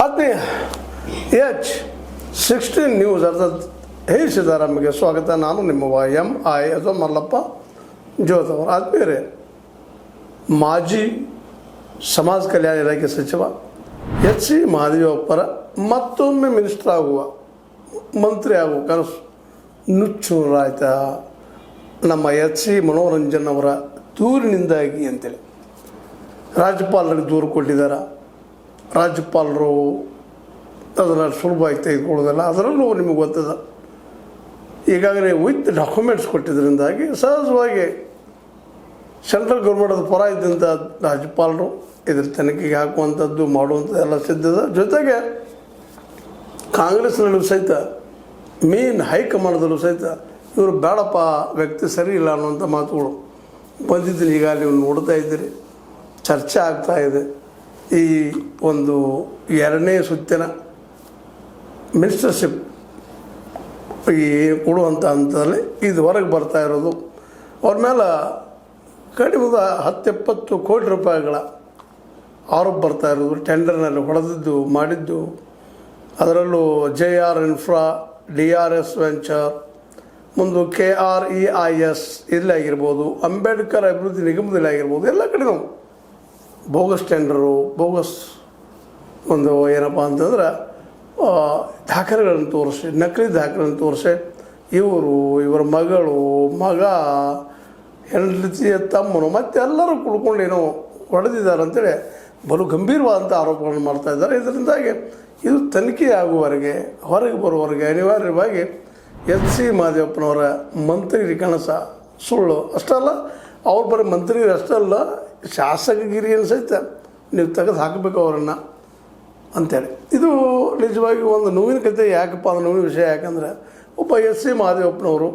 ಆತ್ಮೀಯ H16 news ಅರ್ಥಾತ್ ಹೇ ಸಿದ್ದರಾಮಯ್ಯಗೆ ಸ್ವಾಗತ. ನಾನು ನಿಮ್ಮ MI ಅಥವಾ ಮಲ್ಲಪ್ಪ ಜೋತವರು. ಆತ್ಮೀಯರೇ, ಮಾಜಿ ಸಮಾಜ ಕಲ್ಯಾಣ ಇಲಾಖೆ ಸಚಿವ H.C. ಮಹದೇವಪ್ಪರ ಮತ್ತೊಮ್ಮೆ ಮಿನಿಸ್ಟರ್ ಆಗುವ, ಮಂತ್ರಿ ಆಗುವ ಕನಸು ನುಚ್ಚುನೂರಾಯ್ತ ನಮ್ಮ H.C. ಮನೋರಂಜನ್ ಅವರ ದೂರಿನಿಂದಾಗಿ ಅಂತೇಳಿ ರಾಜ್ಯಪಾಲರಿಗೆ ದೂರು ಕೊಟ್ಟಿದ್ದಾರೆ. ರಾಜ್ಯಪಾಲರು ಅದನ್ನು ಸುಲಭವಾಗಿ ತೆಗೆದುಕೊಳ್ಳೋದಿಲ್ಲ. ಅದರಲ್ಲೂ ನಿಮಗೆ ಗೊತ್ತದ, ಈಗಾಗಲೇ ವಿತ್ ಡಾಕ್ಯುಮೆಂಟ್ಸ್ ಕೊಟ್ಟಿದ್ದರಿಂದಾಗಿ ಸಹಜವಾಗಿ ಸೆಂಟ್ರಲ್ ಗೌರ್ಮೆಂಟದ ಪರ ಇದ್ದಂಥ ರಾಜ್ಯಪಾಲರು ಇದ್ರ ತನಿಖೆಗೆ ಹಾಕುವಂಥದ್ದು ಮಾಡುವಂಥದ್ದು ಎಲ್ಲ ಸಿದ್ಧದ. ಜೊತೆಗೆ ಕಾಂಗ್ರೆಸ್ನಲ್ಲೂ ಸಹಿತ ಮೇನ್ ಹೈಕಮಾಂಡದಲ್ಲೂ ಸಹಿತ ಇವರು ಬೇಡಪ್ಪ, ವ್ಯಕ್ತಿ ಸರಿ ಇಲ್ಲ ಅನ್ನುವಂಥ ಮಾತುಗಳು ಬಂದಿದ್ದೀನಿ. ಈಗ ನೀವು ನೋಡ್ತಾ ಇದ್ದೀರಿ, ಚರ್ಚೆ ಆಗ್ತಾ ಇದೆ. ಈ ಒಂದು ಎರಡನೇ ಸುತ್ತಿನ ಮಿನಿಸ್ಟರ್ಶಿಪ್ ಈ ಕೊಡುವಂಥ ಹಂತದಲ್ಲಿ ಇದು ಹೊರಗೆ ಬರ್ತಾ ಇರೋದು. ಅವ್ರ ಮೇಲೆ ಕಡಿಮೆ 10-20 ಕೋಟಿ ರೂಪಾಯಿಗಳ ಆರೋಪ ಬರ್ತಾ ಇರೋದು. ಟೆಂಡರ್ನಲ್ಲಿ ಹೊಡೆದಿದ್ದು ಮಾಡಿದ್ದು, ಅದರಲ್ಲೂ JR ಇನ್ಫ್ರಾ, DRS ವೆಂಚರ್, ಮುಂದೆ KREIS ಇಲ್ಲಿ ಆಗಿರ್ಬೋದು, ಅಂಬೇಡ್ಕರ್ ಅಭಿವೃದ್ಧಿ ನಿಗಮದಲ್ಲಿ ಆಗಿರ್ಬೋದು, ಎಲ್ಲ ಕಡೆ ನಾವು ಬೋಗಸ್ ಟೆಂಡರು, ಬೋಗಸ್ ಒಂದು ಏನಪ್ಪ ಅಂತಂದ್ರೆ ದಾಖಲೆಗಳನ್ನು ತೋರಿಸಿ, ನಕಲಿ ದಾಖಲೆಗಳನ್ನು ತೋರಿಸಿ ಇವರ ಮಗಳು, ಮಗ, ಹೆಂಡತಿಯ ತಮ್ಮನು ಮತ್ತು ಎಲ್ಲರೂ ಕುಡ್ಕೊಂಡು ಏನೋ ಹೊಡೆದಿದ್ದಾರೆ ಅಂತೇಳಿ ಬಲು ಗಂಭೀರವಾದಂಥ ಆರೋಪಗಳನ್ನು ಮಾಡ್ತಾಯಿದ್ದಾರೆ. ಇದರಿಂದಾಗಿ ಇದು ತನಿಖೆ ಆಗುವವರೆಗೆ, ಹೊರಗೆ ಬರುವವರೆಗೆ ಅನಿವಾರ್ಯವಾಗಿ H.C. ಮಹದೇವಪ್ಪನವರ ಮಂತ್ರಿ ಕನಸ ಸುಳ್ಳು ಅಷ್ಟಲ್ಲ, ಅವ್ರು ಬರೀ ಮಂತ್ರಿ ಅಷ್ಟಲ್ಲ, ಶಾಸಕಗಿರಿಯನ್ನು ಸಹಿತ ನೀವು ತೆಗೆದು ಹಾಕಬೇಕು ಅವರನ್ನು ಅಂಥೇಳಿ. ಇದು ನಿಜವಾಗಿ ಒಂದು ನೋವಿನ ಕಥೆ. ಯಾಕಪ್ಪ ಅದು ನೋವಿನ ವಿಷಯ? ಯಾಕಂದರೆ ಒಬ್ಬ H.C. ಮಹದೇವಪ್ಪನವರು